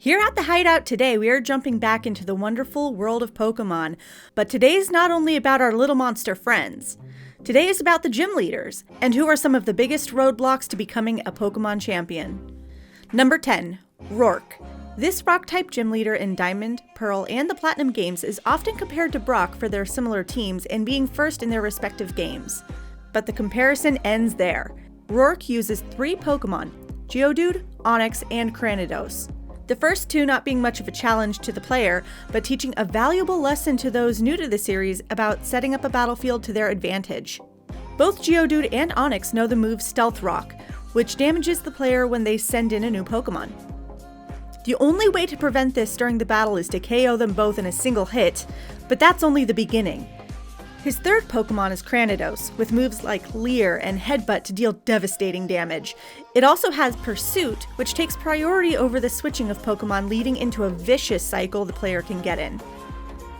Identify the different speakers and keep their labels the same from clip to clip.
Speaker 1: Here at the Hideout today, we are jumping back into the wonderful world of Pokemon, but today is not only about our little monster friends. Today is about the gym leaders, and who are some of the biggest roadblocks to becoming a Pokemon champion. Number 10, Rorke. This rock-type gym leader in Diamond, Pearl, and the Platinum games is often compared to Brock for their similar teams and being first in their respective games. But the comparison ends there. Rorke uses 3 Pokemon, Geodude, Onix, and Cranidos. The first 2 not being much of a challenge to the player, but teaching a valuable lesson to those new to the series about setting up a battlefield to their advantage. Both Geodude and Onix know the move Stealth Rock, which damages the player when they send in a new Pokemon. The only way to prevent this during the battle is to KO them both in a single hit, but that's only the beginning. His third Pokemon is Cranidos, with moves like Leer and Headbutt to deal devastating damage. It also has Pursuit, which takes priority over the switching of Pokemon, leading into a vicious cycle the player can get in.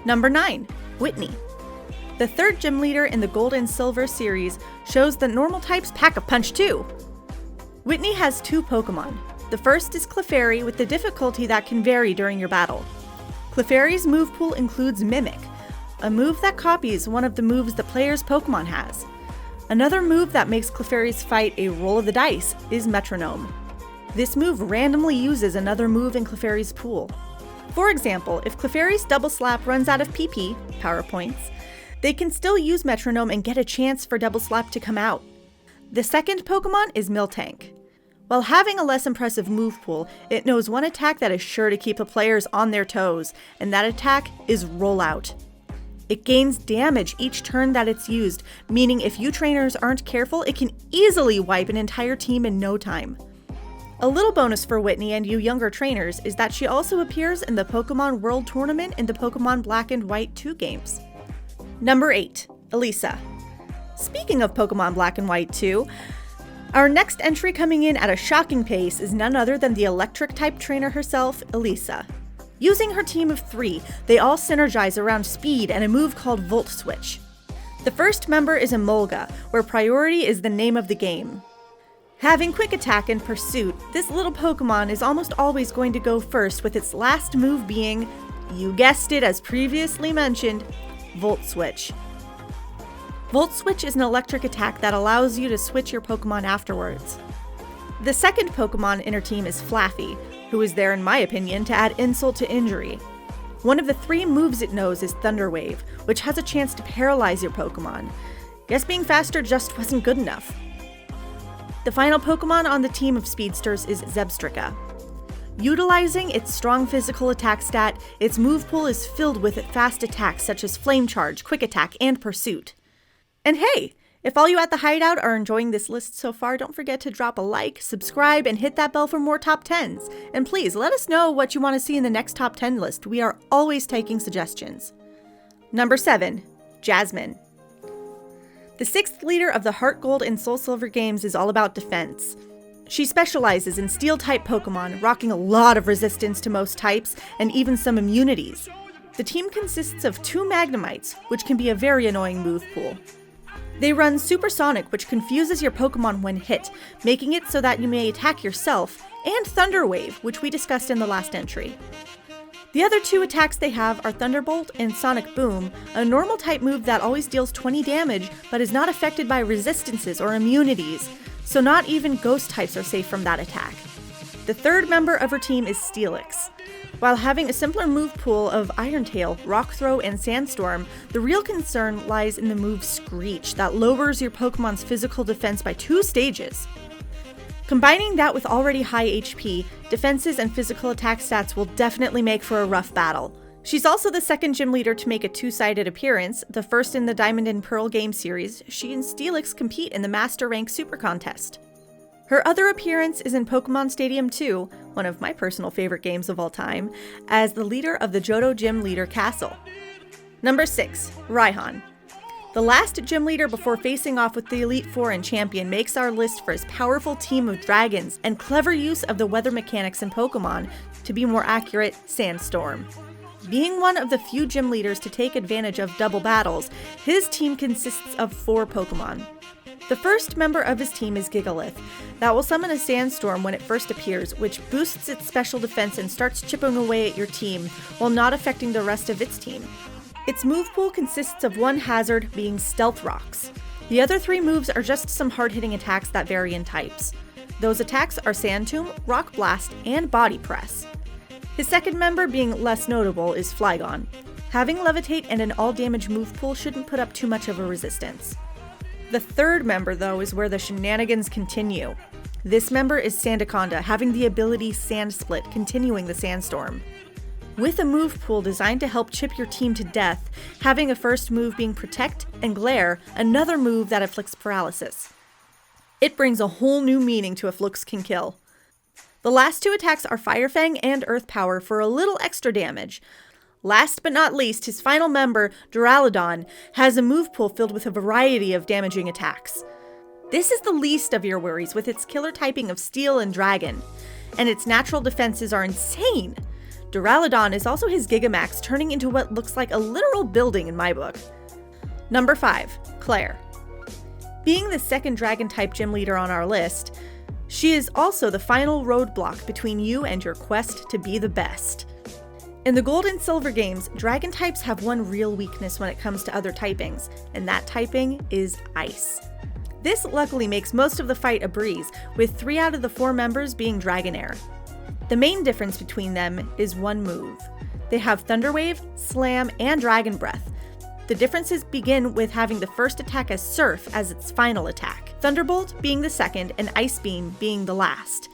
Speaker 1: Number 9, Whitney. The third gym leader in the Gold and Silver series shows that normal types pack a punch too. Whitney has 2 Pokemon. The first is Clefairy, with the difficulty that can vary during your battle. Clefairy's move pool includes Mimic, a move that copies one of the moves the player's Pokemon has. Another move that makes Clefairy's fight a roll of the dice is Metronome. This move randomly uses another move in Clefairy's pool. For example, if Clefairy's Double Slap runs out of PP, power points, they can still use Metronome and get a chance for Double Slap to come out. The second Pokemon is Miltank. While having a less impressive move pool, it knows one attack that is sure to keep the players on their toes, and that attack is Rollout. It gains damage each turn that it's used, meaning if you trainers aren't careful, it can easily wipe an entire team in no time. A little bonus for Whitney and you younger trainers is that she also appears in the Pokemon World Tournament in the Pokemon Black and White 2 games. Number 8, Elisa. Speaking of Pokemon Black and White 2, our next entry coming in at a shocking pace is none other than the electric-type trainer herself, Elisa. Using her team of 3, they all synergize around speed and a move called Volt Switch. The first member is Emolga, where priority is the name of the game. Having Quick Attack and Pursuit, this little Pokemon is almost always going to go first, with its last move being, you guessed it as previously mentioned, Volt Switch. Volt Switch is an electric attack that allows you to switch your Pokemon afterwards. The second Pokemon in her team is Flaffy, who is there in my opinion to add insult to injury. One of the 3 moves it knows is Thunder Wave, which has a chance to paralyze your Pokemon. Guess being faster just wasn't good enough. The final Pokemon on the team of speedsters is Zebstrika. Utilizing its strong physical attack stat, its move pool is filled with fast attacks such as Flame Charge, Quick Attack, and Pursuit. And hey, if all you at the Hideout are enjoying this list so far, don't forget to drop a like, subscribe, and hit that bell for more top 10s. And please let us know what you want to see in the next top 10 list. We are always taking suggestions. Number 7, Jasmine. The 6th leader of the Heart Gold and Soul Silver games is all about defense. She specializes in Steel-type Pokemon, rocking a lot of resistance to most types, and even some immunities. The team consists of 2 Magnemites, which can be a very annoying move pool. They run Supersonic, which confuses your Pokemon when hit, making it so that you may attack yourself, and Thunder Wave, which we discussed in the last entry. The other 2 attacks they have are Thunderbolt and Sonic Boom, a normal type move that always deals 20 damage, but is not affected by resistances or immunities, so not even ghost types are safe from that attack. The third member of her team is Steelix. While having a simpler move pool of Iron Tail, Rock Throw, and Sandstorm, the real concern lies in the move Screech that lowers your Pokemon's physical defense by 2 stages. Combining that with already high HP, defenses and physical attack stats will definitely make for a rough battle. She's also the second gym leader to make a 2-sided appearance, the first in the Diamond and Pearl game series. She and Steelix compete in the Master Rank Super Contest. Her other appearance is in Pokemon Stadium 2, one of my personal favorite games of all time, as the leader of the Johto Gym Leader Castle. Number 6, Ryhon. The last gym leader before facing off with the Elite Four and Champion makes our list for his powerful team of dragons and clever use of the weather mechanics in Pokemon, to be more accurate, Sandstorm. Being one of the few gym leaders to take advantage of double battles, his team consists of 4 Pokemon. The first member of his team is Gigalith. That will summon a sandstorm when it first appears, which boosts its special defense and starts chipping away at your team, while not affecting the rest of its team. Its move pool consists of one hazard, being Stealth Rocks. The other 3 moves are just some hard-hitting attacks that vary in types. Those attacks are Sand Tomb, Rock Blast, and Body Press. His second member, being less notable, is Flygon. Having Levitate and an all-damage move pool shouldn't put up too much of a resistance. The third member, though, is where the shenanigans continue. This member is Sandaconda, having the ability Sand Split, continuing the sandstorm. With a move pool designed to help chip your team to death, having a first move being Protect and Glare, another move that inflicts paralysis. It brings a whole new meaning to if looks can kill. The last 2 attacks are Fire Fang and Earth Power for a little extra damage. Last but not least, his final member, Duraludon, has a move pool filled with a variety of damaging attacks. This is the least of your worries with its killer typing of Steel and Dragon, and its natural defenses are insane. Duraludon is also his Gigamax, turning into what looks like a literal building in my book. Number 5, Claire. Being the second Dragon-type gym leader on our list, she is also the final roadblock between you and your quest to be the best. In the Gold and Silver games, Dragon types have one real weakness when it comes to other typings, and that typing is Ice. This luckily makes most of the fight a breeze, with 3 out of the 4 members being Dragonair. The main difference between them is one move. They have Thunder Wave, Slam, and Dragon Breath. The differences begin with having the first attack as Surf as its final attack, Thunderbolt being the second, and Ice Beam being the last.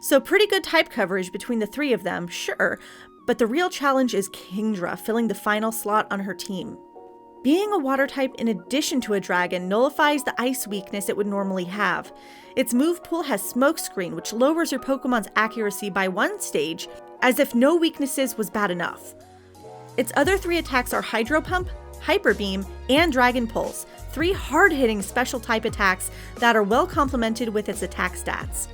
Speaker 1: So pretty good type coverage between the 3 of them, sure, but the real challenge is Kingdra filling the final slot on her team. Being a water type in addition to a dragon nullifies the ice weakness it would normally have. Its move pool has Smokescreen, which lowers your Pokemon's accuracy by 1 stage, as if no weaknesses was bad enough. Its other 3 attacks are Hydro Pump, Hyper Beam, and Dragon Pulse, 3 hard-hitting special type attacks that are well complemented with its attack stats.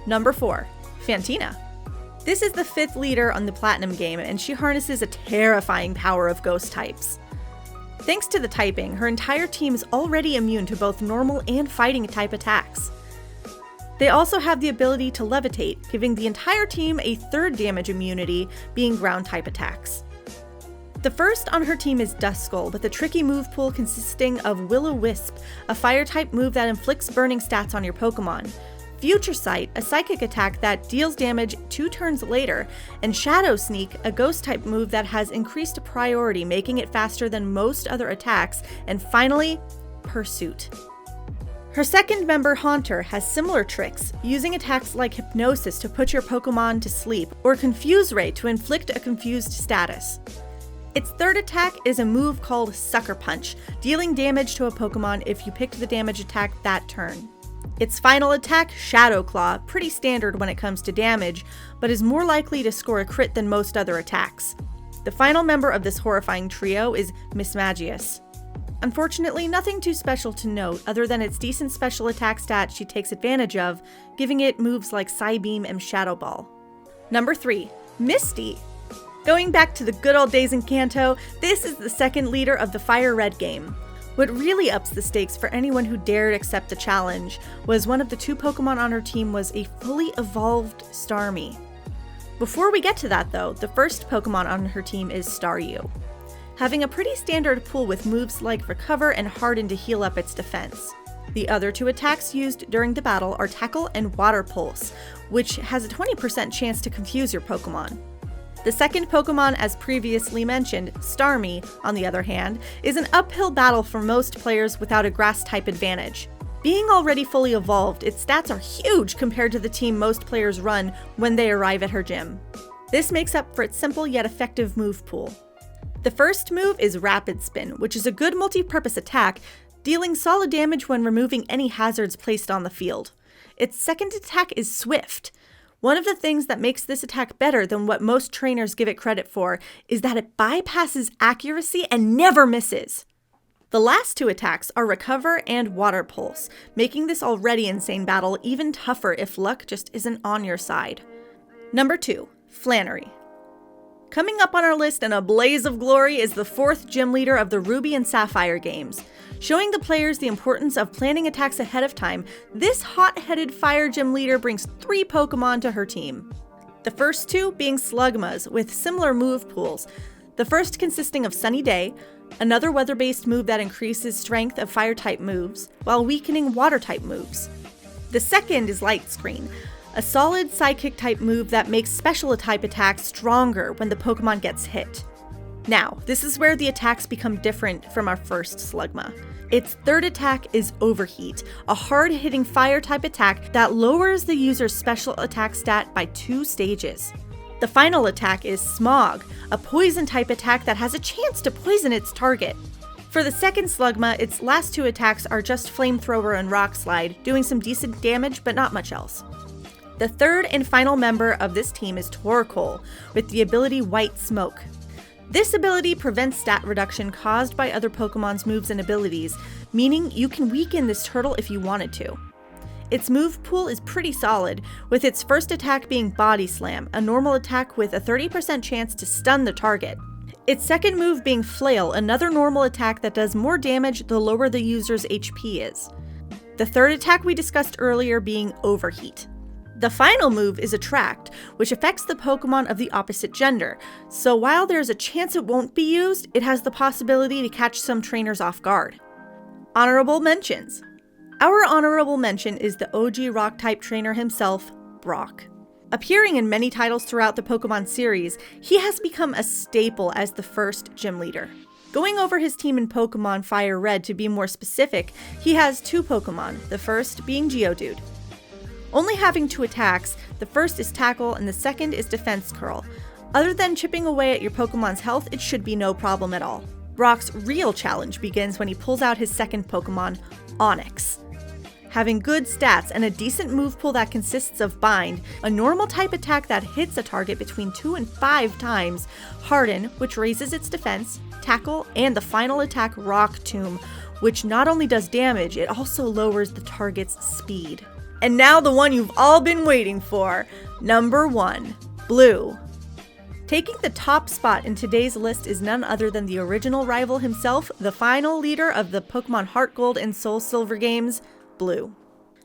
Speaker 1: Number 4, Fantina. This is the 5th leader on the Platinum game, and she harnesses a terrifying power of ghost types. Thanks to the typing, her entire team is already immune to both normal and fighting type attacks. They also have the ability to levitate, giving the entire team a 3rd damage immunity, being ground type attacks. The first on her team is Duskull, with a tricky move pool consisting of Will-O-Wisp, a fire type move that inflicts burning stats on your Pokemon, Future Sight, a psychic attack that deals damage 2 turns later, and Shadow Sneak, a ghost type move that has increased priority, making it faster than most other attacks, and finally, Pursuit. Her second member, Haunter, has similar tricks, using attacks like Hypnosis to put your Pokemon to sleep, or Confuse Ray to inflict a confused status. Its 3rd attack is a move called Sucker Punch, dealing damage to a Pokemon if you picked the damage attack that turn. Its final attack, Shadow Claw, pretty standard when it comes to damage, but is more likely to score a crit than most other attacks. The final member of this horrifying trio is Mismagius. Unfortunately, nothing too special to note other than its decent special attack stat she takes advantage of, giving it moves like Psybeam and Shadow Ball. Number 3, Misty. Going back to the good old days in Kanto, this is the 2nd leader of the Fire Red game. What really ups the stakes for anyone who dared accept the challenge was one of the 2 Pokemon on her team was a fully evolved Starmie. Before we get to that though, the first Pokemon on her team is Staryu, having a pretty standard pool with moves like Recover and Harden to heal up its defense. The other 2 attacks used during the battle are Tackle and Water Pulse, which has a 20% chance to confuse your Pokemon. The second Pokemon, as previously mentioned, Starmie, on the other hand, is an uphill battle for most players without a Grass-type advantage. Being already fully evolved, its stats are huge compared to the team most players run when they arrive at her gym. This makes up for its simple yet effective move pool. The first move is Rapid Spin, which is a good multi-purpose attack, dealing solid damage when removing any hazards placed on the field. Its second attack is Swift. One of the things that makes this attack better than what most trainers give it credit for is that it bypasses accuracy and never misses. The last 2 attacks are Recover and Water Pulse, making this already insane battle even tougher if luck just isn't on your side. Number 2, Flannery. Coming up on our list in a blaze of glory is the 4th gym leader of the Ruby and Sapphire games. Showing the players the importance of planning attacks ahead of time, this hot-headed fire gym leader brings 3 Pokémon to her team. The first 2 being Slugmas with similar move pools. The first consisting of Sunny Day, another weather-based move that increases strength of fire-type moves, while weakening water-type moves. The second is Light Screen, a solid sidekick-type move that makes special-type attacks stronger when the Pokémon gets hit. Now, this is where the attacks become different from our first Slugma. Its third attack is Overheat, a hard-hitting fire-type attack that lowers the user's special attack stat by 2 stages. The final attack is Smog, a poison-type attack that has a chance to poison its target. For the second Slugma, its last 2 attacks are just Flamethrower and Rock Slide, doing some decent damage but not much else. The third and final member of this team is Torkoal, with the ability White Smoke. This ability prevents stat reduction caused by other Pokemon's moves and abilities, meaning you can weaken this turtle if you wanted to. Its move pool is pretty solid, with its first attack being Body Slam, a normal attack with a 30% chance to stun the target. Its second move being Flail, another normal attack that does more damage the lower the user's HP is. The third attack we discussed earlier being Overheat. The final move is Attract, which affects the Pokémon of the opposite gender, so while there's a chance it won't be used, it has the possibility to catch some trainers off guard. Honorable mentions. Our honorable mention is the OG Rock-type trainer himself, Brock. Appearing in many titles throughout the Pokémon series, he has become a staple as the first gym leader. Going over his team in Pokémon Fire Red to be more specific, he has 2 Pokémon, the first being Geodude. Only having 2 attacks, the first is Tackle and the second is Defense Curl. Other than chipping away at your Pokémon's health, it should be no problem at all. Brock's real challenge begins when he pulls out his second Pokémon, Onix. Having good stats and a decent move pool that consists of Bind, a normal type attack that hits a target between 2 and 5 times, Harden, which raises its defense, Tackle, and the final attack Rock Tomb, which not only does damage, it also lowers the target's speed. And now the one you've all been waiting for, number 1, Blue. Taking the top spot in today's list is none other than the original rival himself, the final leader of the Pokemon Heart Gold and Soul Silver games, Blue.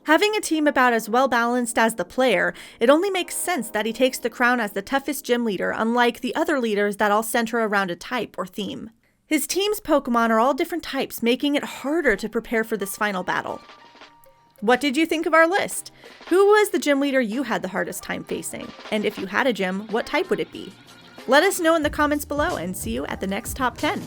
Speaker 1: Having a team about as well balanced as the player, it only makes sense that he takes the crown as the toughest gym leader, unlike the other leaders that all center around a type or theme. His team's Pokemon are all different types, making it harder to prepare for this final battle. What did you think of our list? Who was the gym leader you had the hardest time facing? And if you had a gym, what type would it be? Let us know in the comments below and see you at the next top 10.